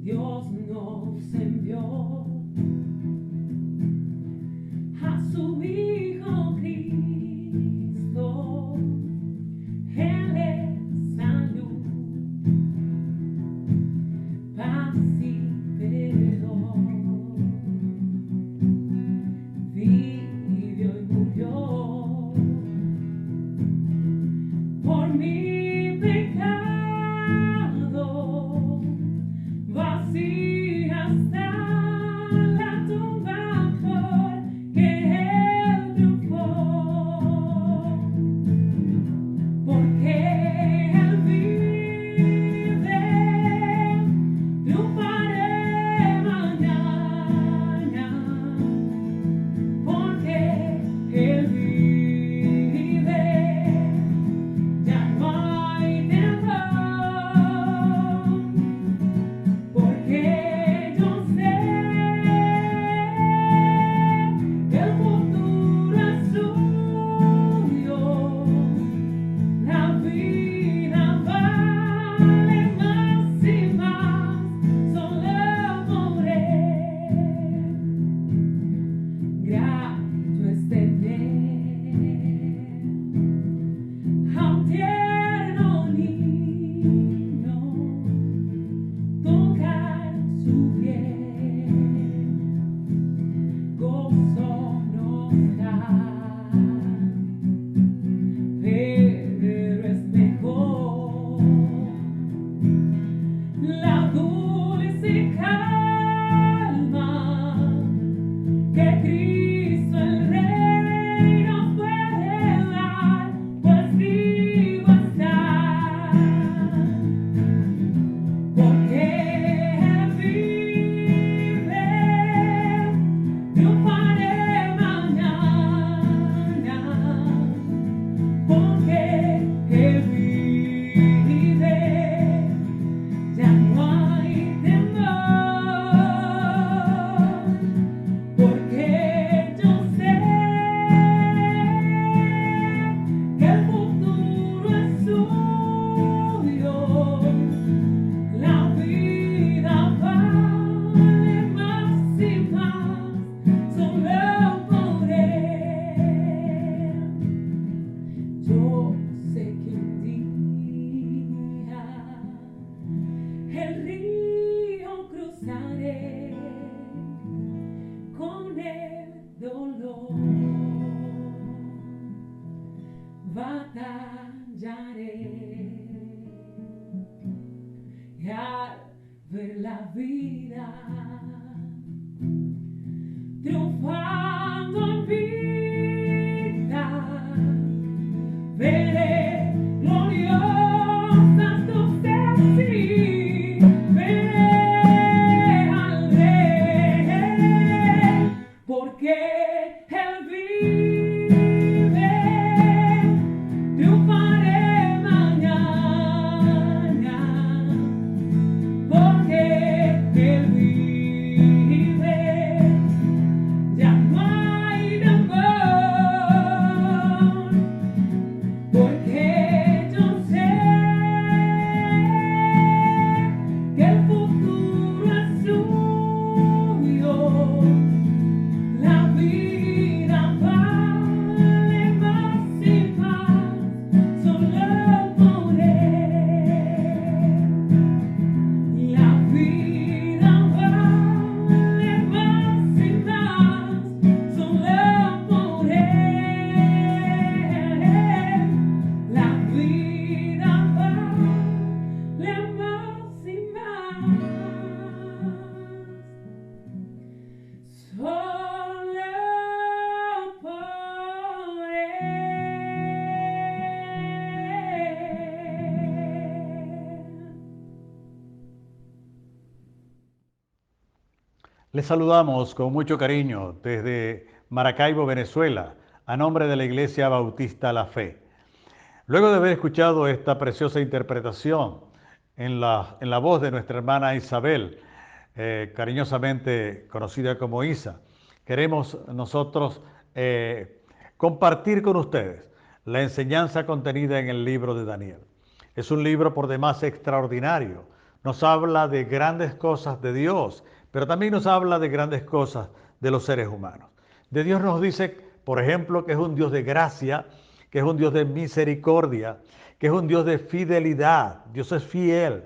Dios nos envió a su Hijo Cristo. Él es salud, paz y perdón. Vivió y murió por mi pecado. Vacía está la tumba porque Él triunfó, porque Él vive, triunfaré mañana, porque Él vive, ya no hay temor. Porque yo sé que el futuro es suyo, la vida vale más y más, solo por Él. Grato es tener a un tierno niño, tocar su piel, gozo nos da, pero es mejor la dulce calma que Cristo el Rey nos puede dar, pues vivo está. Porque Él vive, triunfaré mañana. Porque Él vive, ya no hay temor. Porque yo sé que el futuro es suyo. La vida vale más y más, solo por Él. Yo sé que un día el río cruzaré con el dolor, batallaré. Y al ver la vida triunfando en vida, veré gloriosas luces y veré al Rey, porque Él vive, triunfaré mañana. Porque Él vive, ya no hay temor. Porque yo sé que el futuro es suyo, la vida vale más y más, solo por Él. La vida vale más y más, solo por Él. La vida vale más y más, solo por Él. Les saludamos con mucho cariño desde Maracaibo, Venezuela, a nombre de la Iglesia Bautista La Fe. Luego de haber escuchado esta preciosa interpretación en la voz de nuestra hermana Isabel, cariñosamente conocida como Isa, queremos nosotros compartir con ustedes la enseñanza contenida en el libro de Daniel. Es un libro por demás extraordinario. Nos habla de grandes cosas de Dios, pero también nos habla de grandes cosas de los seres humanos. De Dios nos dice, por ejemplo, que es un Dios de gracia, que es un Dios de misericordia, que es un Dios de fidelidad. Dios es fiel.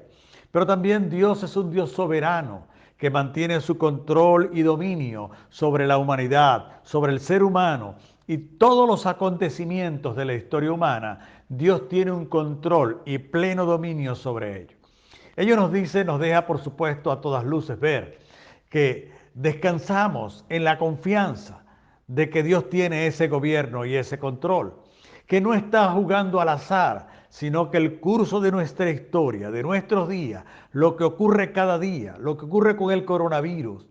Pero también Dios es un Dios soberano, que mantiene su control y dominio sobre la humanidad, sobre el ser humano y todos los acontecimientos de la historia humana. Dios tiene un control y pleno dominio sobre ello. Ello nos dice, nos deja por supuesto a todas luces ver que descansamos en la confianza de que Dios tiene ese gobierno y ese control, que no está jugando al azar, sino que el curso de nuestra historia, de nuestros días, lo que ocurre cada día, lo que ocurre con el coronavirus,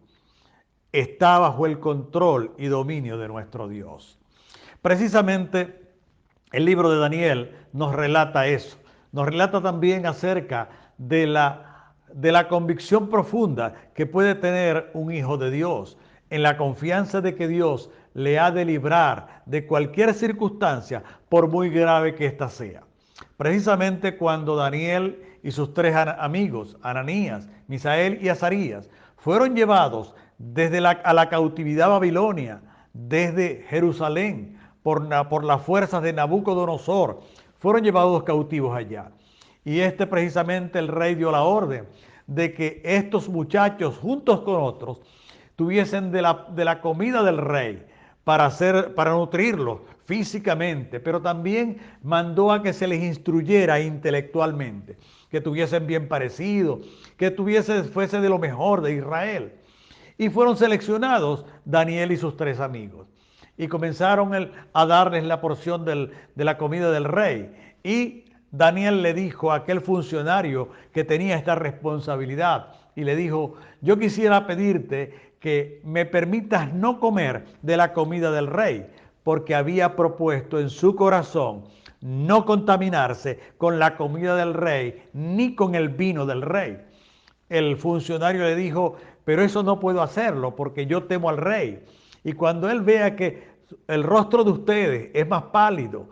está bajo el control y dominio de nuestro Dios. Precisamente el libro de Daniel nos relata eso, nos relata también acerca de la convicción profunda que puede tener un hijo de Dios, en la confianza de que Dios le ha de librar de cualquier circunstancia, por muy grave que ésta sea. Precisamente cuando Daniel y sus tres amigos, Ananías, Misael y Azarías, fueron llevados a la cautividad babilonia, desde Jerusalén, por las fuerzas de Nabucodonosor, fueron llevados cautivos allá. Y precisamente el rey dio la orden de que estos muchachos, juntos con otros, tuviesen de la comida del rey para nutrirlos físicamente, pero también mandó a que se les instruyera intelectualmente, que tuviesen bien parecido, que fuese de lo mejor de Israel. Y fueron seleccionados Daniel y sus tres amigos. Y comenzaron a darles la porción de la comida del rey. Y Daniel le dijo a aquel funcionario que tenía esta responsabilidad, y le dijo, yo quisiera pedirte que me permitas no comer de la comida del rey, porque había propuesto en su corazón no contaminarse con la comida del rey, ni con el vino del rey. El funcionario le dijo, pero eso no puedo hacerlo porque yo temo al rey. Y cuando él vea que el rostro de ustedes es más pálido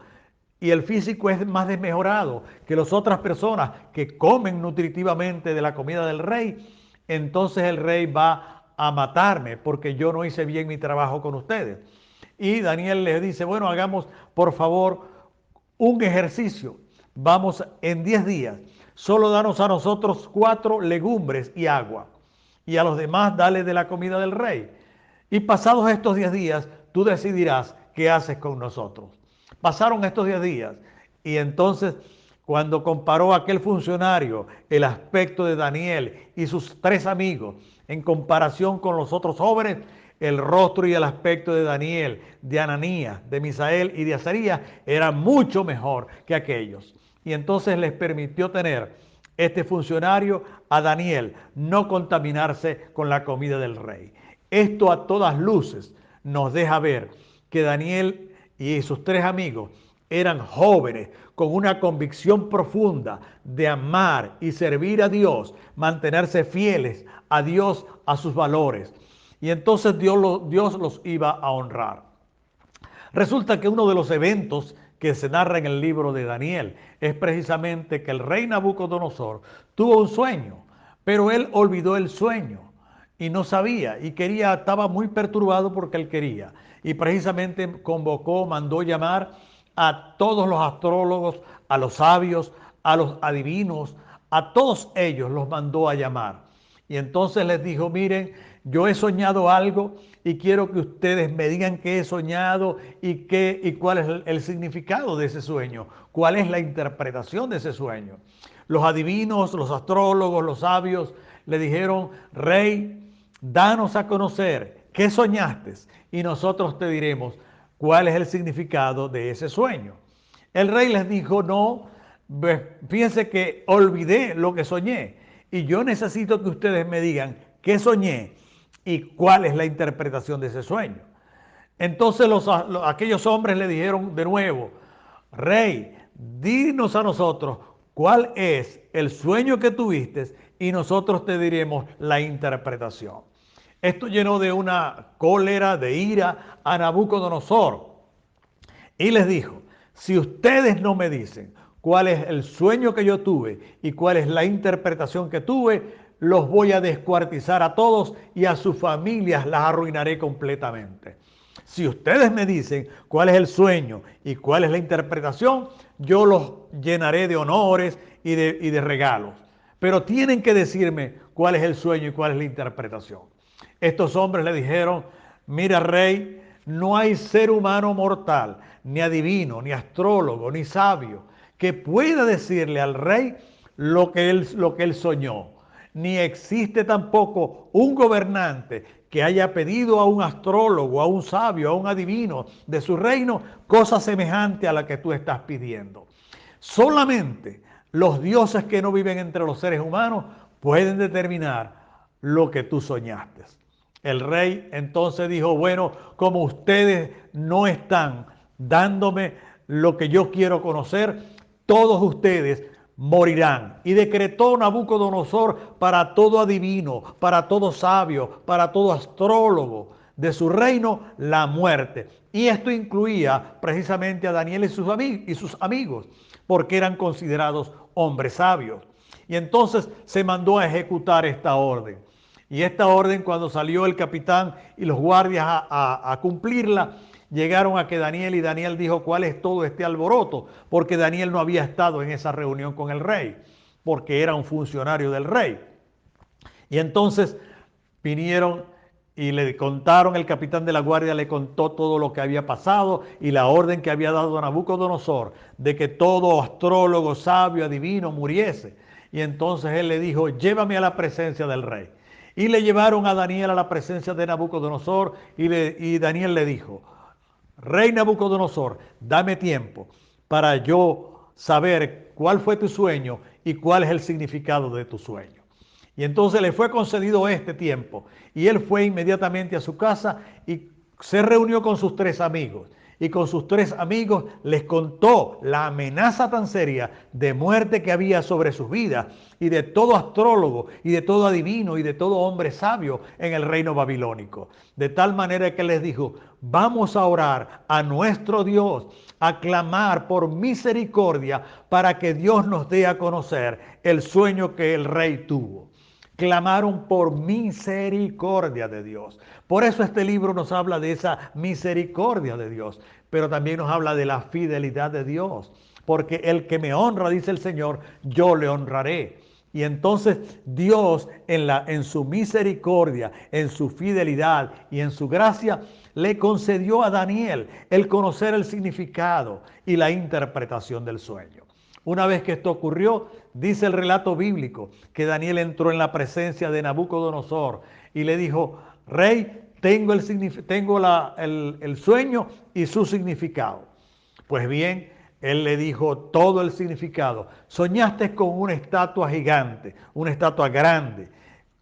y el físico es más desmejorado que las otras personas que comen nutritivamente de la comida del rey, entonces el rey va a matarme porque yo no hice bien mi trabajo con ustedes. Y Daniel les dice, bueno, hagamos por favor un ejercicio. Vamos en 10 días. Solo danos a nosotros 4 legumbres y agua. Y a los demás dale de la comida del rey. Y pasados estos 10 días, tú decidirás qué haces con nosotros. Pasaron estos 10 días. Y entonces, cuando comparó aquel funcionario el aspecto de Daniel y sus tres amigos en comparación con los otros jóvenes, el rostro y el aspecto de Daniel, de Ananías, de Misael y de Azarías era mucho mejor que aquellos. Y entonces les permitió tener este funcionario a Daniel no contaminarse con la comida del rey. Esto a todas luces nos deja ver que Daniel y sus tres amigos eran jóvenes con una convicción profunda de amar y servir a Dios, mantenerse fieles a Dios, a sus valores. Y entonces Dios los iba a honrar. Resulta que uno de los eventos que se narra en el libro de Daniel es precisamente que el rey Nabucodonosor tuvo un sueño, pero él olvidó el sueño y no sabía y estaba muy perturbado porque él quería. Y precisamente mandó llamar a todos los astrólogos, a los sabios, a los adivinos, a todos ellos los mandó a llamar. Y entonces les dijo, miren, yo he soñado algo y quiero que ustedes me digan qué he soñado y cuál es el significado de ese sueño, cuál es la interpretación de ese sueño. Los adivinos, los astrólogos, los sabios le dijeron, rey, danos a conocer qué soñaste y nosotros te diremos cuál es el significado de ese sueño. El rey les dijo, no, fíjense que olvidé lo que soñé y yo necesito que ustedes me digan qué soñé y cuál es la interpretación de ese sueño. Entonces aquellos hombres le dijeron de nuevo, rey, dinos a nosotros cuál es el sueño que tuviste y nosotros te diremos la interpretación. Esto llenó de una cólera, de ira a Nabucodonosor y les dijo, si ustedes no me dicen cuál es el sueño que yo tuve y cuál es la interpretación que tuve, los voy a descuartizar a todos y a sus familias las arruinaré completamente. Si ustedes me dicen cuál es el sueño y cuál es la interpretación, yo los llenaré de honores y de regalos. Pero tienen que decirme cuál es el sueño y cuál es la interpretación. Estos hombres le dijeron, mira, rey, no hay ser humano mortal, ni adivino, ni astrólogo, ni sabio, que pueda decirle al rey lo que él soñó. Ni existe tampoco un gobernante que haya pedido a un astrólogo, a un sabio, a un adivino de su reino, cosa semejante a la que tú estás pidiendo. Solamente los dioses que no viven entre los seres humanos pueden determinar lo que tú soñaste. El rey entonces dijo, bueno, como ustedes no están dándome lo que yo quiero conocer, todos ustedes morirán. Y decretó Nabucodonosor para todo adivino, para todo sabio, para todo astrólogo de su reino la muerte. Y esto incluía precisamente a Daniel y sus amigos, porque eran considerados hombres sabios. Y entonces se mandó a ejecutar esta orden. Y esta orden, cuando salió el capitán y los guardias a cumplirla, llegaron a que Daniel, y Daniel dijo, ¿cuál es todo este alboroto? Porque Daniel no había estado en esa reunión con el rey, porque era un funcionario del rey. Y entonces vinieron y le contaron, el capitán de la guardia le contó todo lo que había pasado y la orden que había dado a Nabucodonosor de que todo astrólogo, sabio, adivino muriese. Y entonces él le dijo, llévame a la presencia del rey. Y le llevaron a Daniel a la presencia de Nabucodonosor y Daniel le dijo, rey Nabucodonosor, dame tiempo para yo saber cuál fue tu sueño y cuál es el significado de tu sueño. Y entonces le fue concedido este tiempo y él fue inmediatamente a su casa y se reunió con sus 3 amigos. Y con sus 3 amigos les contó la amenaza tan seria de muerte que había sobre sus vidas y de todo astrólogo y de todo adivino y de todo hombre sabio en el reino babilónico. De tal manera que les dijo, vamos a orar a nuestro Dios, a clamar por misericordia para que Dios nos dé a conocer el sueño que el rey tuvo. Clamaron por misericordia de Dios. Por eso este libro nos habla de esa misericordia de Dios, pero también nos habla de la fidelidad de Dios. Porque el que me honra, dice el Señor, yo le honraré. Y entonces Dios en su misericordia, en su fidelidad y en su gracia, le concedió a Daniel el conocer el significado y la interpretación del sueño. Una vez que esto ocurrió, dice el relato bíblico que Daniel entró en la presencia de Nabucodonosor y le dijo, rey, tengo el sueño y su significado. Pues bien, él le dijo todo el significado. Soñaste con una estatua gigante, una estatua grande.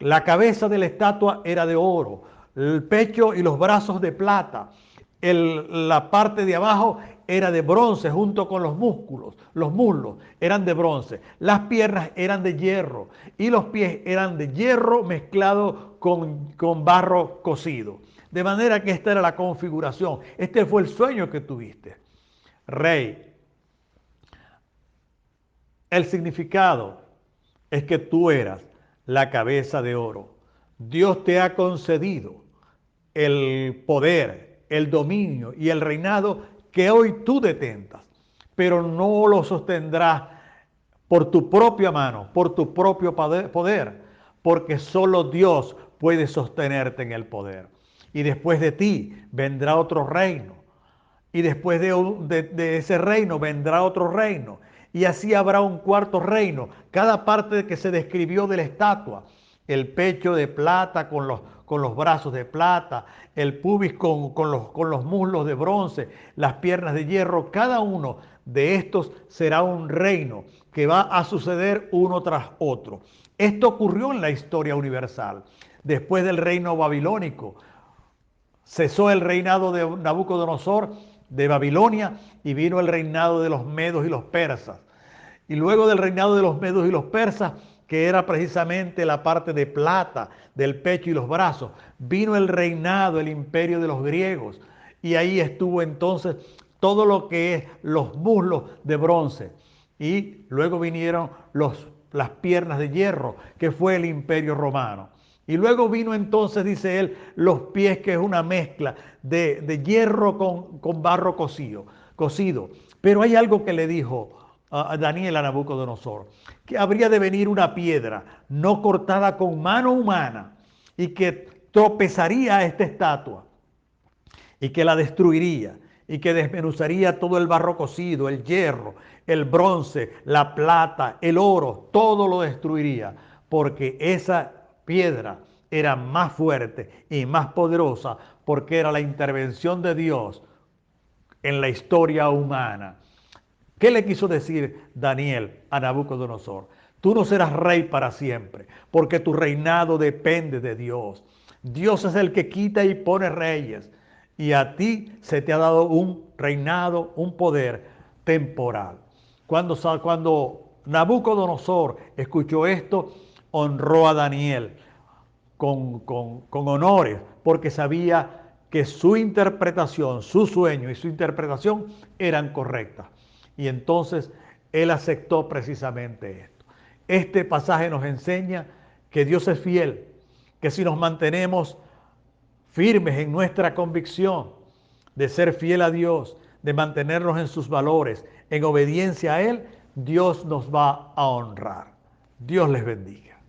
La cabeza de la estatua era de oro, el pecho y los brazos de plata. La parte de abajo era de bronce junto con los muslos eran de bronce, las piernas eran de hierro y los pies eran de hierro mezclado con barro cocido. De manera que esta era la configuración, este fue el sueño que tuviste. Rey, el significado es que tú eras la cabeza de oro. Dios te ha concedido el poder, el dominio y el reinado que hoy tú detentas, pero no lo sostendrás por tu propia mano, por tu propio poder, porque solo Dios puede sostenerte en el poder. Y después de ti vendrá otro reino, y después de ese reino vendrá otro reino, y así habrá un cuarto reino. Cada parte que se describió de la estatua, el pecho de plata con los brazos de plata, el pubis con los muslos de bronce, las piernas de hierro, cada uno de estos será un reino que va a suceder uno tras otro. Esto ocurrió en la historia universal. Después del reino babilónico, cesó el reinado de Nabucodonosor de Babilonia y vino el reinado de los medos y los persas. Y luego del reinado de los medos y los persas, que era precisamente la parte de plata del pecho y los brazos, vino el reinado, el imperio de los griegos. Y ahí estuvo entonces todo lo que es los muslos de bronce. Y luego vinieron las piernas de hierro, que fue el Imperio Romano. Y luego vino entonces, dice él, los pies, que es una mezcla de hierro con barro cocido. Pero hay algo que le dijo a Daniel a Nabucodonosor, que habría de venir una piedra no cortada con mano humana y que tropezaría a esta estatua y que la destruiría y que desmenuzaría todo el barro cocido, el hierro, el bronce, la plata, el oro, todo lo destruiría, porque esa piedra era más fuerte y más poderosa, porque era la intervención de Dios en la historia humana. ¿Qué le quiso decir Daniel a Nabucodonosor? Tú no serás rey para siempre, porque tu reinado depende de Dios. Dios es el que quita y pone reyes, y a ti se te ha dado un reinado, un poder temporal. Cuando Nabucodonosor escuchó esto, honró a Daniel con honores, porque sabía que su interpretación, su sueño y su interpretación eran correctas. Y entonces él aceptó precisamente esto. Este pasaje nos enseña que Dios es fiel, que si nos mantenemos firmes en nuestra convicción de ser fiel a Dios, de mantenernos en sus valores, en obediencia a Él, Dios nos va a honrar. Dios les bendiga.